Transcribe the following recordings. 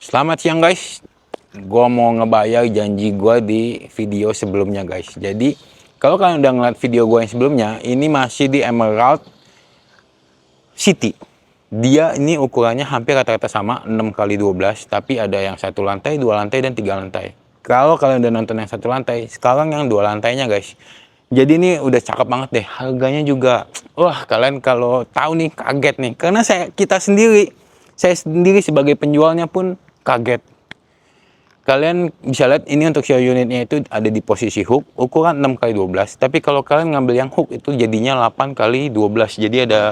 Selamat siang guys, gue mau ngebayar janji gue di video sebelumnya guys. Jadi kalau kalian udah ngeliat video gue yang sebelumnya, ini masih di Emerald City. Dia ini ukurannya hampir rata-rata sama 6x12, tapi ada yang satu lantai, dua lantai, dan tiga lantai. Kalau kalian udah nonton yang satu lantai, sekarang yang dua lantainya guys. Jadi ini udah cakep banget deh, harganya juga. Wah, kalian kalau tahu nih kaget nih, karena saya sendiri sebagai penjualnya pun kaget. Kalian bisa lihat ini untuk show unitnya itu ada di posisi hook ukuran 6x12, tapi kalau kalian ngambil yang hook itu jadinya 8x12, jadi ada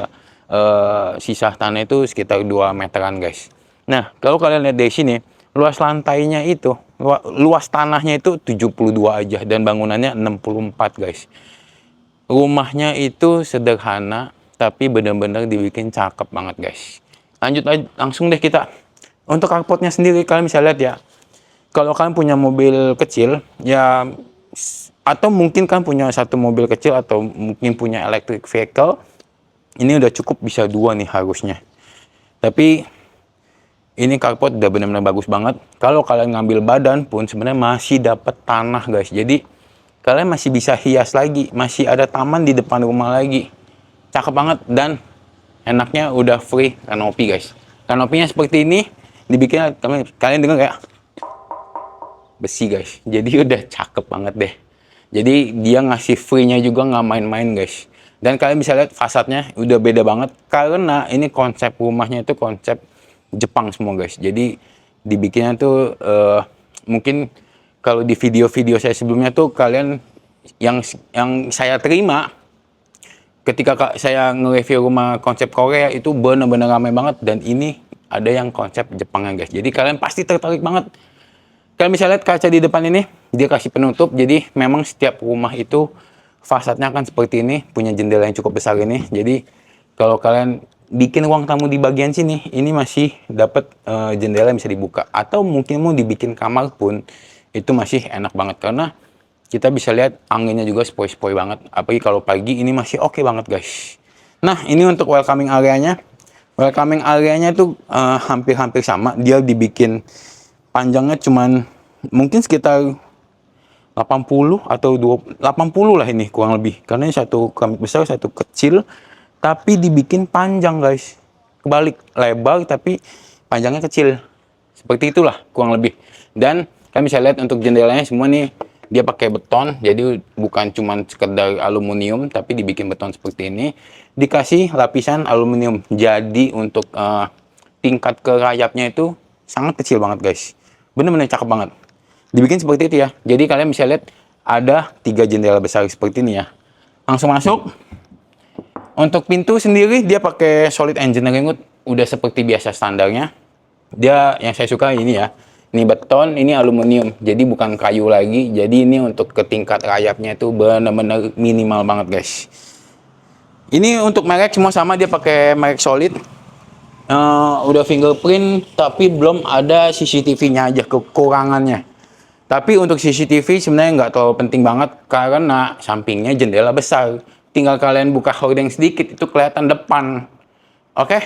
sisa tanah itu sekitar 2 meteran guys. Nah kalau kalian lihat dari sini, luas lantainya itu, luas tanahnya itu 72 aja, dan bangunannya 64 guys. Rumahnya itu sederhana tapi benar-benar dibikin cakep banget guys. Langsung deh kita untuk carportnya sendiri. Kalian bisa lihat ya, kalau kalian punya mobil kecil ya, atau mungkin kalian punya satu mobil kecil atau mungkin punya electric vehicle, ini udah cukup bisa dua nih harusnya. Tapi ini carport udah benar-benar bagus banget. Kalau kalian ngambil badan pun sebenarnya masih dapat tanah guys. Jadi kalian masih bisa hias lagi, masih ada taman di depan rumah lagi. Cakep banget, dan enaknya udah free kanopi guys. Kanopinya seperti ini, dibikin kalian dengar kayak besi guys, jadi udah cakep banget deh. Jadi dia ngasih free-nya juga, nggak main-main guys. Dan kalian bisa lihat fasadnya udah beda banget, karena ini konsep rumahnya itu konsep Jepang semua guys. Jadi dibikinnya tuh mungkin kalau di video-video saya sebelumnya tuh kalian yang saya terima ketika saya nge-review rumah konsep Korea itu benar-benar ramai banget, dan ini ada yang konsep Jepangnya guys. Jadi kalian pasti tertarik banget. Kalian bisa lihat kaca di depan ini, dia kasih penutup. Jadi memang setiap rumah itu fasadnya akan seperti ini, punya jendela yang cukup besar ini. Jadi kalau kalian bikin ruang tamu di bagian sini, ini masih dapat jendela yang bisa dibuka. Atau mungkin mau dibikin kamar pun, itu masih enak banget. Karena kita bisa lihat anginnya juga sepoi-sepoi banget. Apalagi kalau pagi, ini masih oke banget guys. Nah ini untuk welcoming area-nya. Welcoming area-nya itu hampir-hampir sama. Dia dibikin panjangnya cuman mungkin sekitar 80 atau 80 lah ini kurang lebih. Karena ini satu keramik besar, satu kecil, tapi dibikin panjang guys. Kebalik, lebar tapi panjangnya kecil. Seperti itulah kurang lebih. Dan kalian bisa lihat untuk jendelanya semua nih, dia pakai beton. Jadi bukan cuman sekedar aluminium, tapi dibikin beton seperti ini. Dikasih lapisan aluminium. Jadi untuk tingkat kerayapnya itu sangat kecil banget guys. Bener-bener cakep banget. Dibikin seperti itu ya. Jadi kalian bisa lihat ada 3 jendela besar seperti ini ya. Langsung masuk. Untuk pintu sendiri dia pakai solid engineering wood, udah seperti biasa standarnya. Dia yang saya suka ini ya. Ini beton, ini aluminium. Jadi bukan kayu lagi. Jadi ini untuk ke tingkat rayapnya itu bener-bener minimal banget guys. Ini untuk merek semua sama, dia pakai merek solid. Udah fingerprint, tapi belum ada CCTV-nya aja kekurangannya. Tapi untuk CCTV sebenarnya nggak terlalu penting banget, karena sampingnya jendela besar. Tinggal kalian buka hordeng sedikit, itu kelihatan depan. Oke?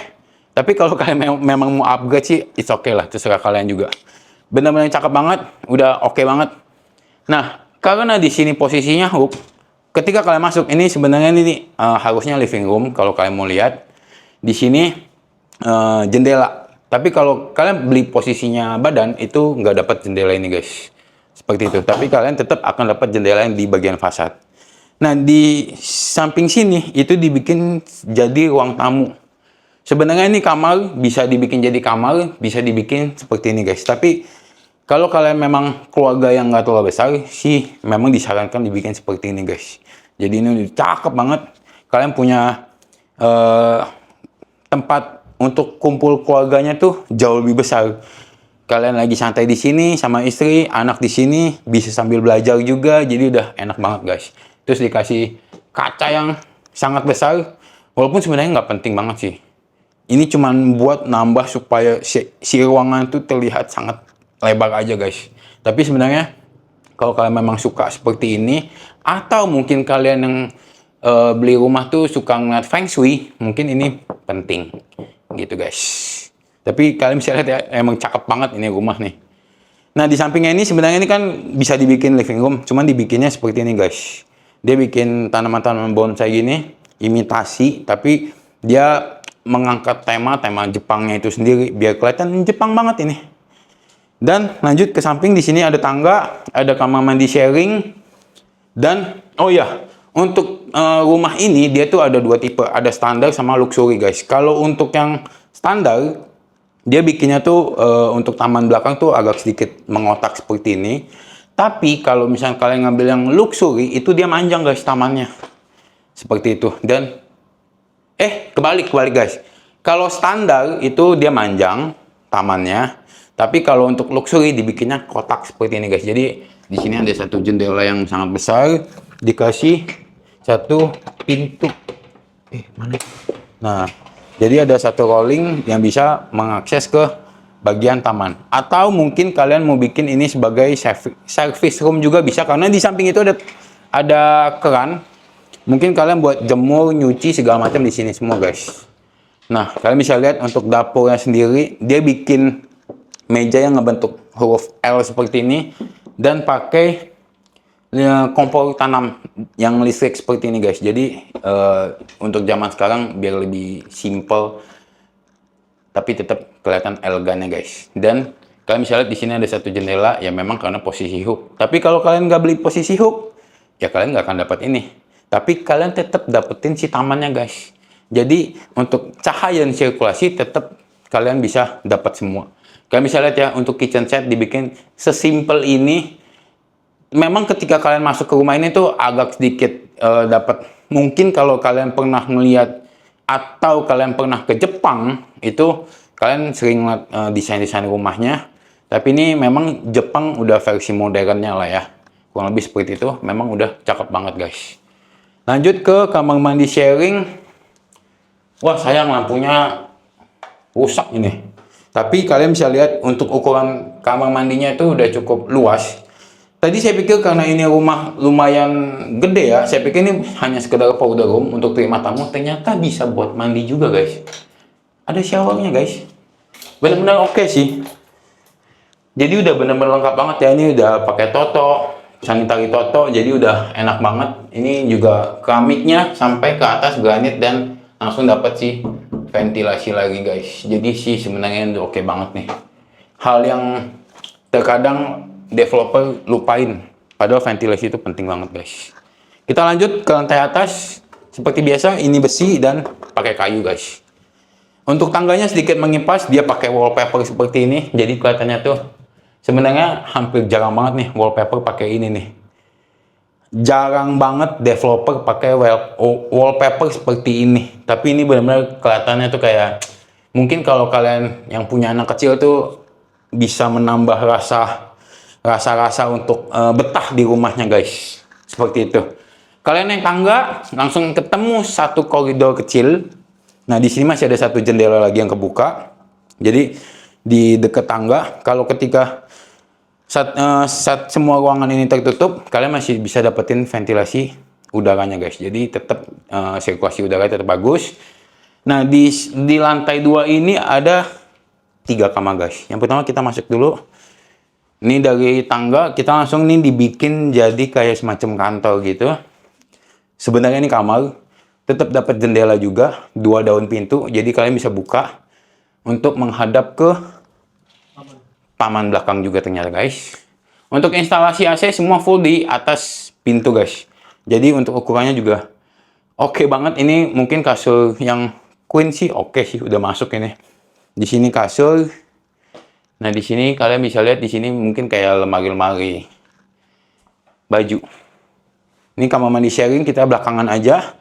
Tapi kalau kalian memang mau upgrade sih, it's okay lah, terserah kalian juga. Benar-benar cakep banget, udah oke banget. Nah, karena di sini posisinya hook, ketika kalian masuk, ini sebenarnya ini harusnya living room kalau kalian mau lihat. Di sini jendela, tapi kalau kalian beli posisinya badan itu nggak dapat jendela ini guys, seperti itu. Tapi kalian tetap akan dapat jendela yang di bagian fasad. Nah di samping sini itu dibikin jadi ruang tamu. Sebenarnya ini kamar, bisa dibikin jadi kamar, bisa dibikin seperti ini guys. Tapi kalau kalian memang keluarga yang nggak terlalu besar sih, memang disarankan dibikin seperti ini guys. Jadi ini cakep banget. Kalian punya tempat untuk kumpul keluarganya tuh jauh lebih besar. Kalian lagi santai di sini sama istri, anak di sini, bisa sambil belajar juga. Jadi udah enak banget guys. Terus dikasih kaca yang sangat besar, walaupun sebenarnya nggak penting banget sih. Ini cuman buat nambah supaya si ruangan tuh terlihat sangat lebar aja guys. Tapi sebenarnya kalau kalian memang suka seperti ini, atau mungkin kalian yang beli rumah tuh suka ngeliat feng shui, mungkin ini penting gitu guys. Tapi kalian bisa lihat ya, emang cakep banget ini rumah nih. Nah, di sampingnya ini sebenarnya ini kan bisa dibikin living room, cuman dibikinnya seperti ini guys. Dia bikin tanaman-tanaman bonsai gini, imitasi, tapi dia mengangkat tema Jepangnya itu sendiri, biar kelihatan Jepang banget ini. Dan lanjut ke samping, di sini ada tangga, ada kamar mandi sharing, dan oh ya, untuk rumah ini dia tuh ada dua tipe, ada standar sama luxury guys. Kalau untuk yang standar, dia bikinnya tuh untuk taman belakang tuh agak sedikit mengotak seperti ini. Tapi kalau misalnya kalian ngambil yang luxury, itu dia manjang guys tamannya. Seperti itu. Dan kebalik guys. Kalau standar itu dia manjang tamannya. Tapi kalau untuk luxury dibikinnya kotak seperti ini guys. Jadi di sini ada satu jendela yang sangat besar, dikasih satu pintu. Mana? Nah, jadi ada satu rolling yang bisa mengakses ke bagian taman. Atau mungkin kalian mau bikin ini sebagai service room juga bisa, karena di samping itu ada keran. Mungkin kalian buat jemur, nyuci segala macam di sini semua guys. Nah, kalian bisa lihat untuk dapurnya sendiri, dia bikin meja yang ngebentuk huruf L seperti ini dan pakai kompor tanam yang listrik seperti ini guys. Jadi untuk zaman sekarang biar lebih simple tapi tetap kelihatan elegannya guys. Dan kalian bisa lihat di sini ada satu jendela ya, memang karena posisi hook. Tapi kalau kalian nggak beli posisi hook, ya kalian nggak akan dapat ini. Tapi kalian tetap dapetin si tamannya guys. Jadi untuk cahaya dan sirkulasi tetap kalian bisa dapat semua. Kalian bisa lihat ya, untuk kitchen set dibikin sesimpel ini. Memang ketika kalian masuk ke rumah ini tuh agak sedikit dapat, mungkin kalau kalian pernah melihat atau kalian pernah ke Jepang, itu kalian sering lihat desain-desain rumahnya. Tapi ini memang Jepang udah versi modernnya lah ya, kurang lebih seperti itu. Memang udah cakep banget guys. Lanjut ke kamar mandi sharing. Wah, sayang lampunya rusak ini. Tapi kalian bisa lihat untuk ukuran kamar mandinya itu udah cukup luas. Tadi saya pikir karena ini rumah lumayan gede ya, saya pikir ini hanya sekedar powder room untuk terima tamu, ternyata bisa buat mandi juga guys. Ada showernya guys. Benar-benar oke sih. Jadi udah benar-benar lengkap banget ya, ini udah pakai toto, sanitary toto, jadi udah enak banget. Ini juga keramiknya sampai ke atas granit dan langsung dapat sih ventilasi lagi guys. Jadi sih sebenarnya udah oke banget nih. Hal yang terkadang developer lupain, padahal ventilasi itu penting banget guys. Kita lanjut ke lantai atas. Seperti biasa ini besi dan pakai kayu guys. Untuk tangganya sedikit mengimpas, dia pakai wallpaper seperti ini. Jadi kelihatannya tuh sebenarnya hampir jarang banget nih wallpaper pakai ini nih. Jarang banget developer pakai wallpaper seperti ini. Tapi ini benar-benar kelihatannya tuh kayak, mungkin kalau kalian yang punya anak kecil tuh bisa menambah rasa untuk betah di rumahnya guys. Seperti itu. Kalian naik tangga langsung ketemu satu koridor kecil. Nah, di sini masih ada satu jendela lagi yang kebuka. Jadi di dekat tangga, kalau ketika saat semua ruangan ini tertutup, kalian masih bisa dapetin ventilasi udaranya guys. Jadi tetap sirkulasi udara tetap bagus. Nah, di lantai 2 ini ada 3 kamar guys. Yang pertama kita masuk dulu. Ini dari tangga kita langsung nih dibikin jadi kayak semacam kantor gitu. Sebenarnya ini kamar, tetap dapat jendela juga, 2 daun pintu. Jadi kalian bisa buka untuk menghadap ke taman belakang juga ternyata guys. Untuk instalasi AC semua full di atas pintu guys. Jadi untuk ukurannya juga oke banget. Ini mungkin kasur yang queen sih oke sih, udah masuk ini. Di sini kasur. Nah, di sini kalian bisa lihat, di sini mungkin kayak lemari-lemari baju. Ini kamar mandi sharing, kita belakangan aja.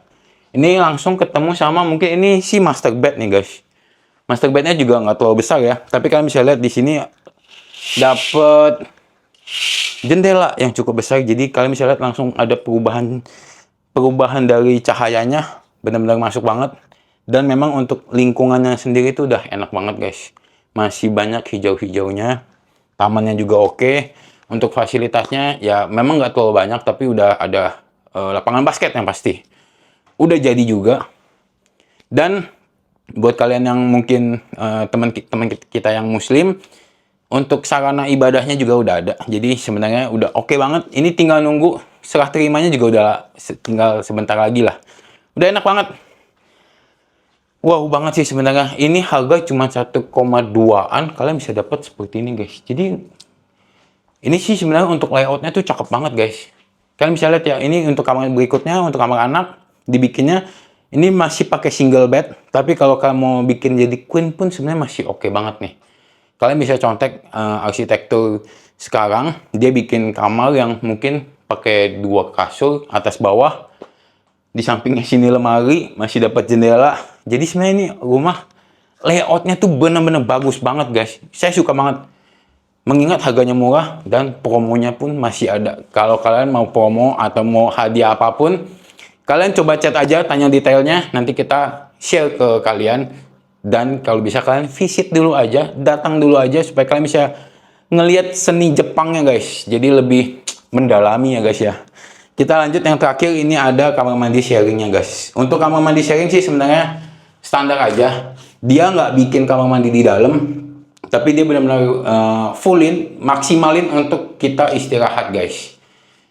Ini langsung ketemu sama, mungkin ini si master bed nih guys. Master bednya juga nggak terlalu besar ya, tapi kalian bisa lihat di sini dapet jendela yang cukup besar. Jadi kalian bisa lihat langsung ada perubahan dari cahayanya, benar-benar masuk banget. Dan memang untuk lingkungannya sendiri itu udah enak banget guys. Masih banyak hijau-hijaunya, tamannya juga oke. Untuk fasilitasnya ya memang nggak terlalu banyak, tapi udah ada lapangan basket yang pasti udah jadi juga. Dan Buat kalian yang mungkin teman kita yang muslim, untuk sarana ibadahnya juga udah ada. Jadi sebenarnya udah oke banget. Ini tinggal nunggu serah terimanya juga udah tinggal sebentar lagi lah. Udah enak banget. Wow banget sih sebenarnya. Ini harga cuma 1,2an kalian bisa dapat seperti ini guys. Jadi ini sih sebenarnya untuk layoutnya tuh cakep banget guys. Kalian bisa lihat ya, ini untuk kamar berikutnya, untuk kamar anak dibikinnya ini masih pakai single bed. Tapi kalau kalian mau bikin jadi queen pun sebenarnya masih oke banget nih. Kalian bisa contek arsitektur sekarang, dia bikin kamar yang mungkin pakai 2 kasur atas bawah. Di sampingnya sini lemari, masih dapat jendela. Jadi sebenarnya ini rumah layoutnya tuh bener-bener bagus banget guys. Saya suka banget. Mengingat harganya murah dan promonya pun masih ada. Kalau kalian mau promo atau mau hadiah apapun, kalian coba chat aja, tanya detailnya. Nanti kita share ke kalian. Dan kalau bisa kalian visit dulu aja, datang dulu aja supaya kalian bisa ngelihat seni Jepangnya guys. Jadi lebih mendalami ya guys ya. Kita lanjut yang terakhir, ini ada kamar mandi sharingnya guys. Untuk kamar mandi sharing sih sebenarnya standar aja. Dia nggak bikin kamar mandi di dalam, tapi dia benar-benar fullin, maksimalin untuk kita istirahat guys.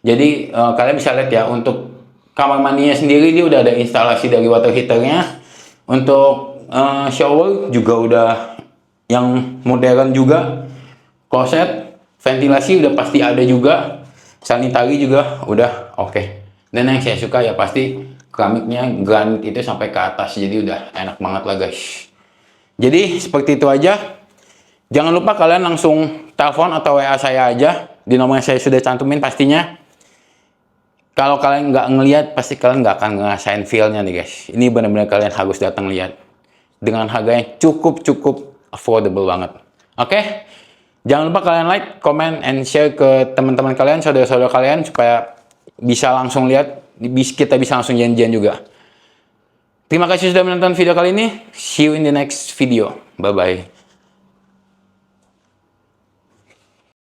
Jadi kalian bisa lihat ya, untuk kamar mandinya sendiri dia udah ada instalasi dari water heaternya. Untuk shower juga udah yang modern juga. Kloset, ventilasi udah pasti ada juga. Sanitari juga udah oke. Dan yang saya suka ya pasti keramiknya granit itu sampai ke atas, jadi udah enak banget lah guys. Jadi seperti itu aja. Jangan lupa kalian langsung telepon atau WA saya aja di nomor yang saya sudah cantumin pastinya. Kalau kalian nggak ngelihat, pasti kalian nggak akan ngerasain feel-nya nih guys. Ini benar-benar kalian harus datang lihat. Dengan harga yang cukup affordable banget. Oke? Jangan lupa kalian like, comment, and share ke teman-teman kalian, saudara-saudara kalian, supaya bisa langsung lihat, kita bisa langsung janjian juga. Terima kasih sudah menonton video kali ini. See you in the next video. Bye-bye.